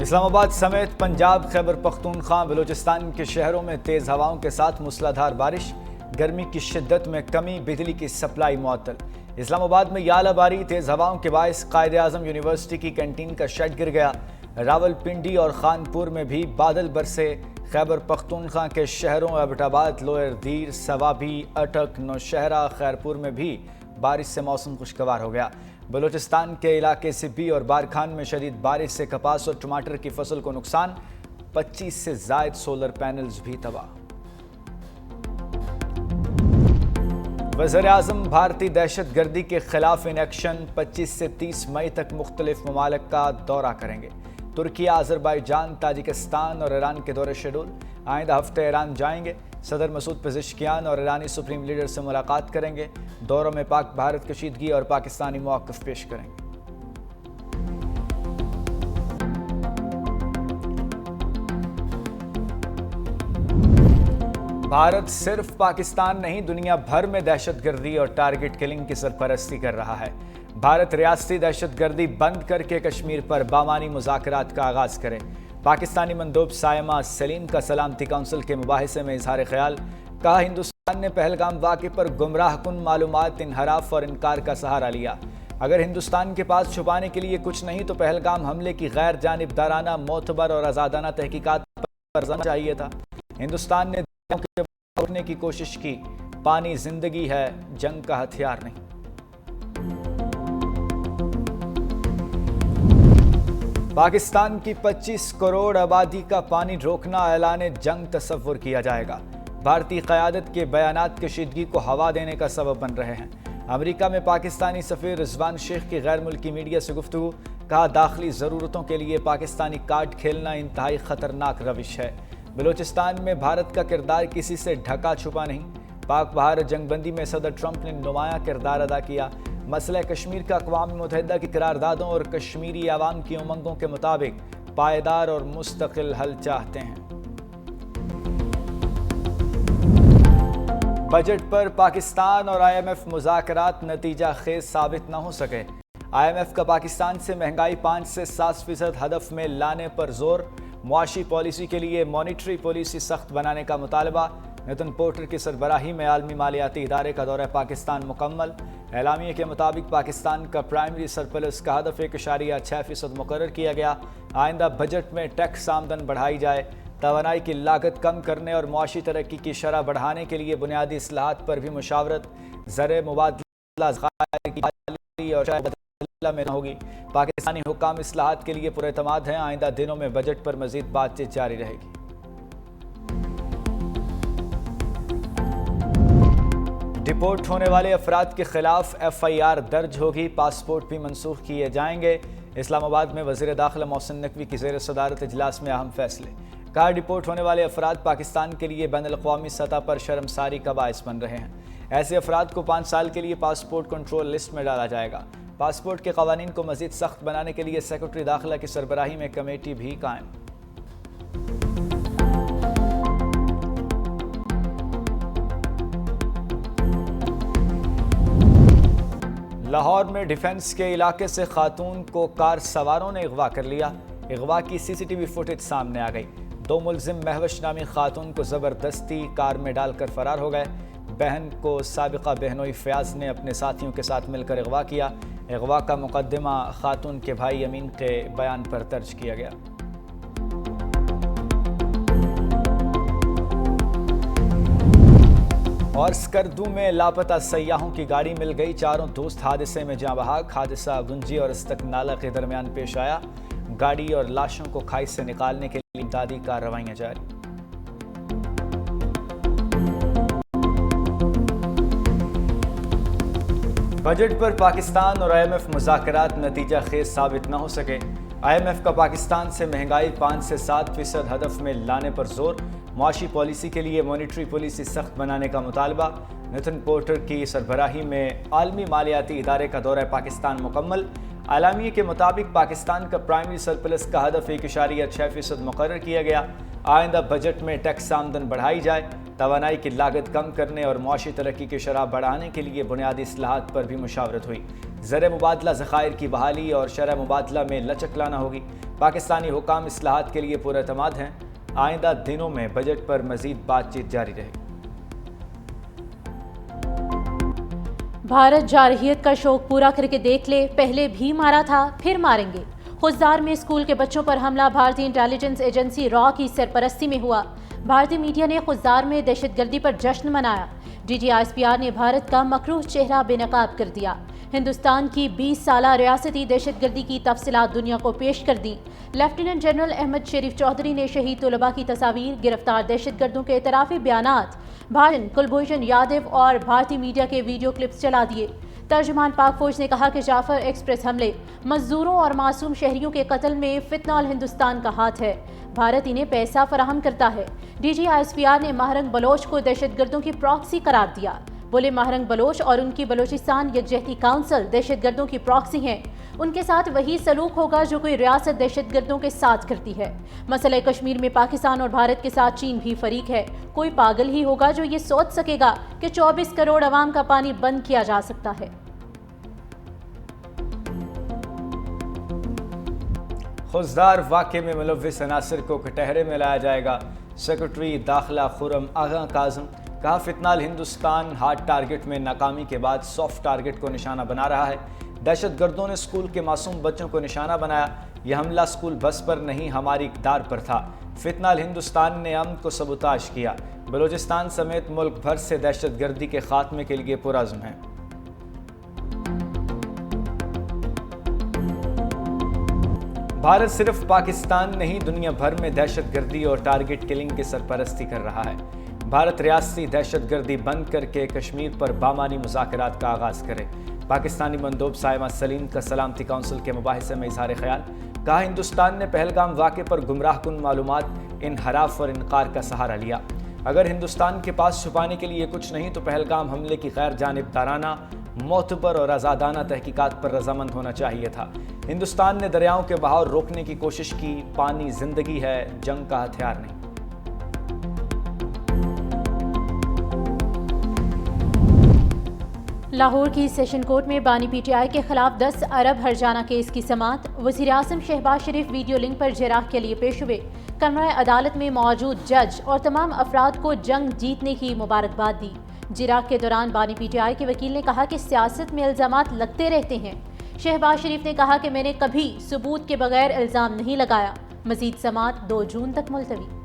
اسلام آباد سمیت پنجاب، خیبر پختونخوا، بلوچستان کے شہروں میں تیز ہواؤں کے ساتھ موسلادھار بارش، گرمی کی شدت میں کمی، بجلی کی سپلائی معطل۔ اسلام آباد میں یالہ باری تیز ہواؤں کے باعث قائد اعظم یونیورسٹی کی کینٹین کا شیڈ گر گیا۔ راول پنڈی اور خانپور میں بھی بادل برسے۔ خیبر پختونخوا کے شہروں ایبٹ آباد، لوئر دیر، سوابی، اٹک، نوشہرہ، خیرپور میں بھی بارش سے موسم خوشگوار ہو گیا۔ بلوچستان کے علاقے سبی اور بارکھان میں شدید بارش سے کپاس اور ٹماٹر کی فصل کو نقصان، 25 سے زائد سولر پینلز بھی تباہ۔ وزیر اعظم بھارتی دہشت گردی کے خلاف ان ایکشن 25 سے 30 مئی تک مختلف ممالک کا دورہ کریں گے۔ ترکیہ، آذربائیجان، تاجکستان اور ایران کے دورے شیڈول۔ آئندہ ہفتے ایران جائیں گے۔ صدر مسعود پزشکیان اور ایرانی سپریم لیڈر سے ملاقات کریں گے۔ دوروں میں پاک بھارت کشیدگی اور پاکستانی مواقف پیش کریں گے۔ بھارت صرف پاکستان نہیں، دنیا بھر میں دہشت گردی اور ٹارگٹ کلنگ کی سرپرستی کر رہا ہے۔ بھارت ریاستی دہشت گردی بند کر کے کشمیر پر بامانی مذاکرات کا آغاز کرے۔ پاکستانی مندوب سائمہ سلیم کا سلامتی کونسل کے مباحثے میں اظہار خیال۔ کہا، ہندوستان نے پہلگام واقعے پر گمراہ کن معلومات، انحراف اور انکار کا سہارا لیا۔ اگر ہندوستان کے پاس چھپانے کے لیے کچھ نہیں تو پہلگام حملے کی غیر جانبدارانہ، معتبر اور آزادانہ تحقیقات پر جانا چاہیے تھا۔ ہندوستان نے روکنے کی کوشش کی۔ پانی زندگی ہے، جنگ کا ہتھیار نہیں۔ پاکستان کی 25 کروڑ آبادی کا پانی روکنا اعلان جنگ تصور کیا جائے گا۔ بھارتی قیادت کے بیانات کشیدگی کو ہوا دینے کا سبب بن رہے ہیں۔ امریکہ میں پاکستانی سفیر رضوان شیخ کی غیر ملکی میڈیا سے گفتگو۔ کہا، داخلی ضرورتوں کے لیے پاکستانی کارڈ کھیلنا انتہائی خطرناک روش ہے۔ بلوچستان میں بھارت کا کردار کسی سے ڈھکا چھپا نہیں۔ پاک بھارت جنگ بندی میں صدر ٹرمپ نے نمایاں کردار ادا کیا۔ مسئلہ کشمیر کا اقوام متحدہ کی قراردادوں اور کشمیری عوام کی امنگوں کے مطابق پائیدار اور مستقل حل چاہتے ہیں۔ بجٹ پر پاکستان اور آئی ایم ایف مذاکرات نتیجہ خیز ثابت نہ ہو سکے۔ آئی ایم ایف کا پاکستان سے مہنگائی 5 سے 7% ہدف میں لانے پر زور۔ معاشی پالیسی کے لیے مانیٹری پالیسی سخت بنانے کا مطالبہ۔ نتن پورٹر کی سربراہی میں عالمی مالیاتی ادارے کا دورہ پاکستان مکمل۔ اعلامیے کے مطابق پاکستان کا پرائمری سرپلس کا ہدف 1.6% مقرر کیا گیا۔ آئندہ بجٹ میں ٹیکس آمدن بڑھائی جائے۔ توانائی کی لاگت کم کرنے اور معاشی ترقی کی شرح بڑھانے کے لیے بنیادی اصلاحات پر بھی مشاورت۔ زر مبادلہ ذخائر کی بحالی اور بدلہ میں نہ ہوگی۔ پاکستانی حکام اصلاحات کے لیے پراعتماد ہیں۔ آئندہ دنوں میں بجٹ پر مزید بات چیت جاری رہے گی۔ ڈپورٹ ہونے والے افراد کے خلاف ایف آئی آر درج ہوگی۔ پاسپورٹ بھی منسوخ کیے جائیں گے۔ اسلام آباد میں وزیر داخلہ محسن نقوی کی زیر صدارت اجلاس میں اہم فیصلے۔ کہا، ڈپورٹ ہونے والے افراد پاکستان کے لیے بین الاقوامی سطح پر شرمساری کا باعث بن رہے ہیں۔ ایسے افراد کو 5 سال کے لیے پاسپورٹ کنٹرول لسٹ میں ڈالا جائے گا۔ پاسپورٹ کے قوانین کو مزید سخت بنانے کے لیے سیکرٹری داخلہ کی سربراہی میں کمیٹی بھی قائم۔ لاہور میں ڈیفنس کے علاقے سے خاتون کو کار سواروں نے اغوا کر لیا۔ اغوا کی سی سی ٹی وی فوٹیج سامنے آ گئی۔ 2 ملزم مہوش نامی خاتون کو زبردستی کار میں ڈال کر فرار ہو گئے۔ بہن کو سابقہ بہنوئی فیاض نے اپنے ساتھیوں کے ساتھ مل کر اغوا کیا۔ اغوا کا مقدمہ خاتون کے بھائی امین کے بیان پر درج کیا گیا۔ اور اسکردو میں لاپتہ سیاحوں کی گاڑی مل گئی۔ 4 دوست حادثے میں جاں بحق۔ حادثہ گنجی اور استک نالہ کے درمیان پیش آیا۔ گاڑی اور لاشوں کو کھائی سے نکالنے کے لیے امدادی کارروائیاں جاری۔ بجٹ پر پاکستان اور آئی ایم ایف مذاکرات نتیجہ خیز ثابت نہ ہو سکے۔ آئی ایم ایف کا پاکستان سے مہنگائی 5 سے 7% ہدف میں لانے پر زور۔ معاشی پالیسی کے لیے مانیٹری پالیسی سخت بنانے کا مطالبہ۔ نتن پورٹر کی سربراہی میں عالمی مالیاتی ادارے کا دورہ پاکستان مکمل۔ اعلامیے کے مطابق پاکستان کا پرائمری سرپلس کا ہدف 1.6% مقرر کیا گیا۔ آئندہ بجٹ میں ٹیکس آمدن بڑھائی جائے، توانائی کی لاگت کم کرنے اور معاشی ترقی کی شرح بڑھانے کے لیے بنیادی اصلاحات پر بھی مشاورت ہوئی۔ زر مبادلہ ذخائر کی بحالی اور شرح مبادلہ میں لچک لانا ہوگی۔ پاکستانی حکام اصلاحات کے لیے پراعتماد ہیں۔ آئندہ دنوں میں بجٹ پر مزید بات چیت جاری رہے گی۔ بھارت جارحیت کا شوق پورا کر کے دیکھ لے، پہلے بھی مارا تھا پھر ماریں گے۔ خضدار میں اسکول کے بچوں پر حملہ بھارتی انٹیلیجنس ایجنسی را کی سرپرستی میں ہوا۔ بھارتی میڈیا نے خضدار میں دہشت گردی پر جشن منایا۔ D G I S P R نے بھارت کا مکروہ چہرہ بے نقاب کر دیا۔ ہندوستان کی 20 سالہ ریاستی دہشت گردی کی تفصیلات دنیا کو پیش کر دیں۔ لیفٹیننٹ جنرل احمد شریف چودھری نے شہید طلباء کی تصاویر، گرفتار دہشت گردوں کے اعترافی بیانات، کلبھوشن یادو اور بھارتی میڈیا کے ویڈیو کلپس چلا دیے۔ ترجمان پاک فوج نے کہا کہ جعفر ایکسپریس حملے، مزدوروں اور معصوم شہریوں کے قتل میں فنتنال ہندوستان کا ہاتھ ہے۔ بھارت انہیں پیسہ فراہم کرتا ہے۔ D G I S P R نے ماہرنگ بلوچ کو دہشت گردوں کی پراکسی قرار دیا۔ بولے ماہرنگ بلوچ اور ان کی بلوچستان یکجہتی کونسل دہشت گردوں کی پراکسی ہیں۔ ان کے ساتھ وہی سلوک ہوگا جو کوئی ریاست دہشت گردوں کے ساتھ کرتی ہے۔ مسئلہ کشمیر میں پاکستان اور بھارت کے ساتھ چین بھی فریق ہے۔ کوئی پاگل ہی ہوگا جو یہ سوچ سکے گا کہ 24 کروڑ عوام کا پانی بند کیا جا سکتا ہے۔ خضدار واقعے میں ملوث عناصر کو کٹہرے میں لایا جائے گا۔ سیکرٹری داخلہ خرم آغا کاظم کہا فنتنال ہندوستان ہارڈ ٹارگٹ میں ناکامی کے بعد سافٹ ٹارگٹ کو نشانہ بنا رہا ہے۔ دہشت گردوں نے اسکول کے معصوم بچوں کو نشانہ بنایا۔ یہ حملہ اسکول بس پر نہیں، ہماری اقدار پر تھا۔ فنتنال ہندوستان نے امن کو سبوتاژ کیا۔ بلوچستان سمیت ملک بھر سے دہشت گردی کے خاتمے کے لیے پرعزم ہیں۔ بھارت صرف پاکستان نہیں، دنیا بھر میں دہشت گردی اور ٹارگٹ کلنگ کی سرپرستی کر رہا ہے۔ بھارت ریاستی دہشت گردی بند کر کے کشمیر پر بامانی مذاکرات کا آغاز کرے۔ پاکستانی مندوب سائمہ سلیم کا سلامتی کونسل کے مباحثے میں اظہار خیال۔ کہا ہندوستان نے پہلگام واقعے پر گمراہ کن معلومات، انحراف اور انکار کا سہارا لیا۔ اگر ہندوستان کے پاس چھپانے کے لیے کچھ نہیں تو پہلگام حملے کی غیر جانبدارانہ، معتبر اور آزادانہ تحقیقات پر رضامند ہونا چاہیے تھا۔ ہندوستان نے دریاؤں کے بہاؤ روکنے کی کوشش کی۔ پانی زندگی ہے، جنگ کا ہتھیار نہیں۔ لاہور کی سیشن کورٹ میں بانی پی ٹی آئی کے خلاف 10 ارب ہرجانہ کیس کی سماعت۔ وزیر اعظم شہباز شریف ویڈیو لنک پر جراح کے لیے پیش ہوئے۔ کمرہ عدالت میں موجود جج اور تمام افراد کو جنگ جیتنے کی مبارکباد دی۔ جراح کے دوران بانی پی ٹی آئی کے وکیل نے کہا کہ سیاست میں الزامات لگتے رہتے ہیں۔ شہباز شریف نے کہا کہ میں نے کبھی ثبوت کے بغیر الزام نہیں لگایا۔ مزید سماعت 2 جون تک ملتوی۔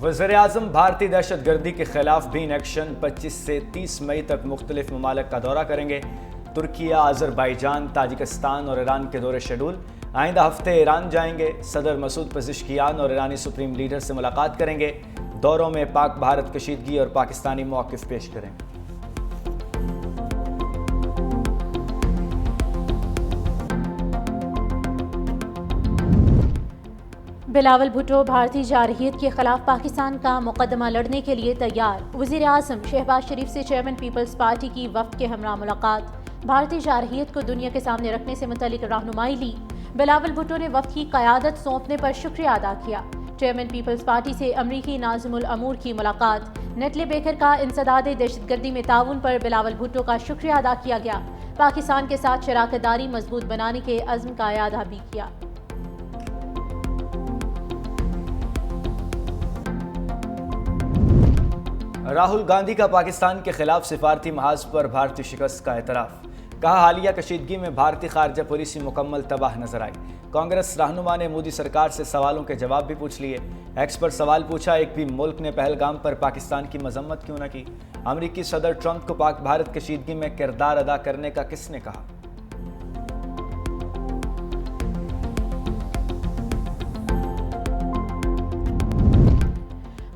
وزیر اعظم بھارتی دہشت گردی کے خلاف بین ایکشن 25 سے 30 مئی تک مختلف ممالک کا دورہ کریں گے۔ ترکیہ، آذربائیجان، تاجکستان اور ایران کے دورے شیڈول۔ آئندہ ہفتے ایران جائیں گے۔ صدر مسعود پزشکیان اور ایرانی سپریم لیڈر سے ملاقات کریں گے۔ دوروں میں پاک بھارت کشیدگی اور پاکستانی موقف پیش کریں گے۔ بلاول بھٹو بھارتی جارحیت کے خلاف پاکستان کا مقدمہ لڑنے کے لیے تیار۔ وزیر اعظم شہباز شریف سے چیئرمین پیپلز پارٹی کی وفد کے ہمراہ ملاقات۔ بھارتی جارحیت کو دنیا کے سامنے رکھنے سے متعلق رہنمائی لی۔ بلاول بھٹو نے وفد کی قیادت سونپنے پر شکریہ ادا کیا۔ چیئرمین پیپلز پارٹی سے امریکی ناظم الامور کی ملاقات۔ نیٹلی بیکر کا انسداد دہشت گردی میں تعاون پر بلاول بھٹو کا شکریہ ادا کیا گیا۔ پاکستان کے ساتھ شراکت داری مضبوط بنانے کے عزم کا اعادہ بھی کیا۔ راہل گاندھی کا پاکستان کے خلاف سفارتی محاذ پر بھارتی شکست کا اعتراف۔ کہا حالیہ کشیدگی میں بھارتی خارجہ پالیسی مکمل تباہ نظر آئی۔ کانگریس رہنما نے مودی سرکار سے سوالوں کے جواب بھی پوچھ لیے۔ ایکس پر سوال پوچھا، ایک بھی ملک نے پہلگام پر پاکستان کی مذمت کیوں نہ کی؟ امریکی صدر ٹرمپ کو پاک بھارت کشیدگی میں کردار ادا کرنے کا کس نے کہا؟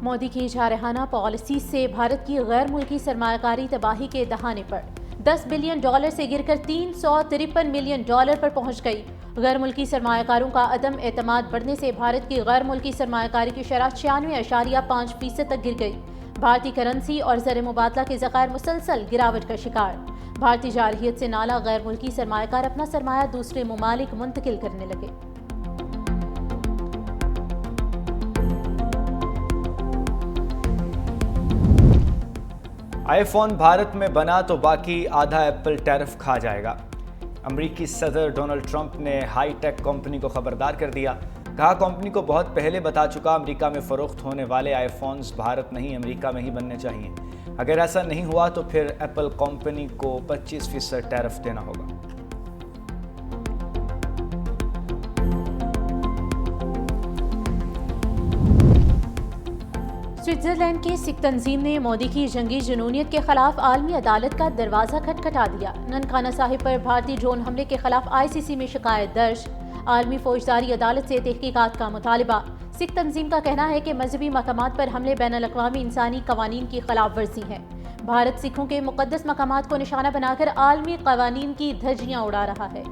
مودی کی جارحانہ پالیسی سے بھارت کی غیر ملکی سرمایہ کاری تباہی کے دہانے پر $10 بلین سے گر کر $353 ملین پر پہنچ گئی۔ غیر ملکی سرمایہ کاروں کا عدم اعتماد بڑھنے سے بھارت کی غیر ملکی سرمایہ کاری کی شرح 96.5% تک گر گئی۔ بھارتی کرنسی اور زر مبادلہ کے ذخائر مسلسل گراوٹ کا شکار۔ بھارتی جارحیت سے نالا غیر ملکی سرمایہ کار اپنا سرمایہ دوسرے ممالک منتقل کرنے لگے۔ آئی فون بھارت میں بنا تو باقی آدھا ایپل ٹیرف کھا جائے گا۔ امریکی صدر ڈونلڈ ٹرمپ نے ہائی ٹیک کمپنی کو خبردار کر دیا۔ کہا کمپنی کو بہت پہلے بتا چکا امریکہ میں فروخت ہونے والے آئی فونز بھارت نہیں امریکہ میں ہی بننے چاہیے۔ اگر ایسا نہیں ہوا تو پھر ایپل کمپنی کو 25% ٹیرف دینا ہوگا۔ سوئٹزرلینڈ کی سکھ تنظیم نے مودی کی جنگی جنونیت کے خلاف عالمی عدالت کا دروازہ کھٹکھٹا دیا۔ ننکانہ صاحب پر بھارتی ڈرون حملے کے خلاف ICC میں شکایت درج، عالمی فوجداری عدالت سے تحقیقات کا مطالبہ۔ سکھ تنظیم کا کہنا ہے کہ مذہبی مقامات پر حملے بین الاقوامی انسانی قوانین کی خلاف ورزی ہے۔ بھارت سکھوں کے مقدس مقامات کو نشانہ بنا کر عالمی قوانین کی دھجیاں اڑا رہا ہے۔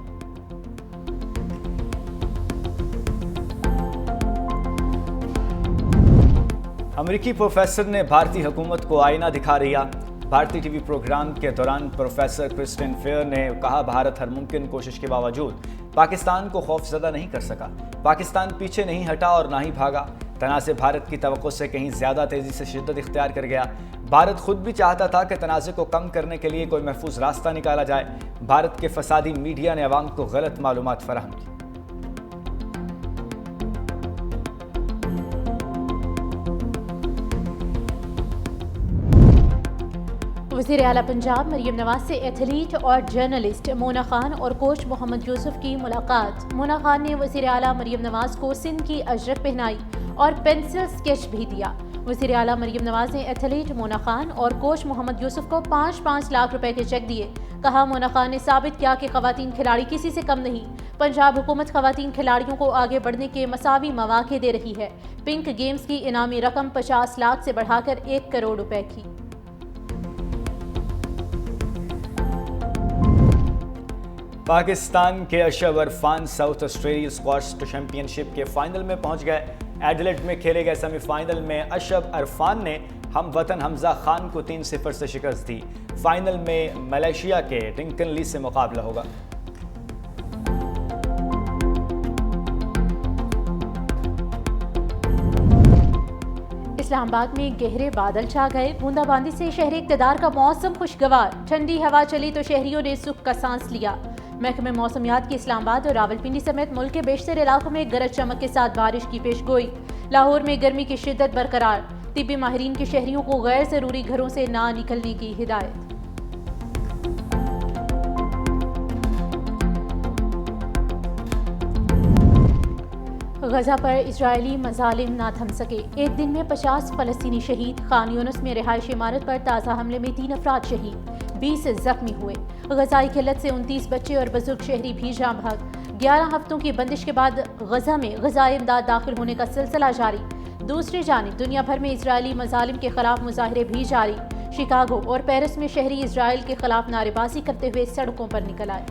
امریکی پروفیسر نے بھارتی حکومت کو آئینہ دکھا دیا۔ بھارتی ٹی وی پروگرام کے دوران پروفیسر کرسٹین فیئر نے کہا بھارت ہر ممکن کوشش کے باوجود پاکستان کو خوفزدہ نہیں کر سکا۔ پاکستان پیچھے نہیں ہٹا اور نہ ہی بھاگا۔ تنازع بھارت کی توقع سے کہیں زیادہ تیزی سے شدت اختیار کر گیا۔ بھارت خود بھی چاہتا تھا کہ تنازع کو کم کرنے کے لیے کوئی محفوظ راستہ نکالا جائے۔ بھارت کے فسادی میڈیا نے عوام کو غلط معلومات فراہم کی۔ وزیر اعلیٰ پنجاب مریم نواز سے ایتھلیٹ اور جرنلسٹ مونا خان اور کوچ محمد یوسف کی ملاقات۔ مونا خان نے وزیر اعلیٰ مریم نواز کو سندھ کی اجرک پہنائی اور پینسل سکیچ بھی دیا۔ وزیر اعلیٰ مریم نواز نے ایتھلیٹ مونا خان اور کوچ محمد یوسف کو 5-5 لاکھ روپے کے چیک دیے۔ کہا مونا خان نے ثابت کیا کہ خواتین کھلاڑی کسی سے کم نہیں۔ پنجاب حکومت خواتین کھلاڑیوں کو آگے بڑھنے کے مساوی مواقع دے رہی ہے۔ پنک گیمز کی انعامی رقم 50 لاکھ سے بڑھا کر 1 کروڑ روپے کی۔ پاکستان کے Ashraf Irfan South Australia squash championship کے فائنل میں پہنچ گئے۔ ایڈلیڈ میں کھیلے گئے سیمی فائنل میں اشرف عرفان نے ہم وطن حمزہ خان کو 3-0 سے شکست دی۔ فائنل میں ملائیشیا کے ڈنکن لی سے مقابلہ ہوگا۔ اسلام آباد میں گہرے بادل چھا گئے، بوندا باندی سے شہری اقتدار کا موسم خوشگوار، ٹھنڈی ہوا چلی تو شہریوں نے سکھ کا سانس لیا۔ محکمہ موسمیات کی اسلام آباد اور راولپنڈی سمیت ملک کے بیشتر علاقوں میں گرج چمک کے ساتھ بارش کی پیش گوئی۔ لاہور میں گرمی کی شدت برقرار، طبی ماہرین کی شہریوں کو غیر ضروری گھروں سے نہ نکلنے کی ہدایت۔ غزہ پر اسرائیلی مظالم نہ تھم سکے، ایک دن میں 50 فلسطینی شہید۔ خان یونس میں رہائشی عمارت پر تازہ حملے میں 3 افراد شہید، 20 زخمی ہوئے۔ غذائی قلت سے 29 بچے اور بزرگ شہری بھی جاں بحق۔ 11 ہفتوں کی بندش کے بعد غزہ میں غذائی امداد داخل ہونے کا سلسلہ جاری۔ دوسری جانب دنیا بھر میں اسرائیلی مظالم کے خلاف مظاہرے بھی جاری۔ شکاگو اور پیرس میں شہری اسرائیل کے خلاف نعرے بازی کرتے ہوئے سڑکوں پر نکل آئے۔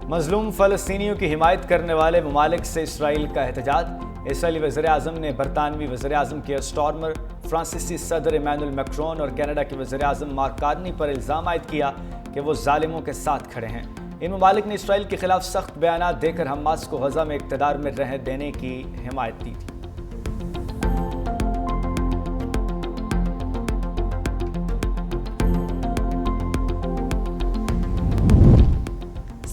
مظلوم فلسطینیوں کی حمایت کرنے والے ممالک سے اسرائیل کا احتجاج۔ اسرائیلی وزیراعظم نے برطانوی وزیراعظم کیئر سٹارمر، فرانسیسی صدر ایمینوئل میکرون اور کینیڈا کے وزیراعظم مارک کارنی پر الزام عائد کیا کہ وہ ظالموں کے ساتھ کھڑے ہیں۔ ان ممالک نے اسرائیل کے خلاف سخت بیانات دے کر حماس کو غزہ میں اقتدار میں رہنے دینے کی حمایت دی تھی۔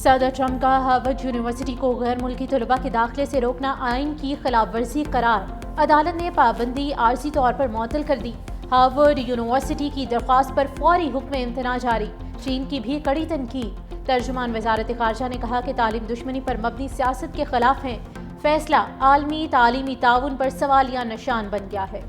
صدر ٹرمپ کا ہارورڈ یونیورسٹی کو غیر ملکی طلباء کے داخلے سے روکنا آئین کی خلاف ورزی قرار۔ عدالت نے پابندی عارضی طور پر معطل کر دی۔ ہارورڈ یونیورسٹی کی درخواست پر فوری حکم امتناع جاری۔ چین کی بھی کڑی تنقید۔ ترجمان وزارت خارجہ نے کہا کہ تعلیم دشمنی پر مبنی سیاست کے خلاف ہے۔ فیصلہ عالمی تعلیمی تعاون پر سوالیہ نشان بن گیا ہے۔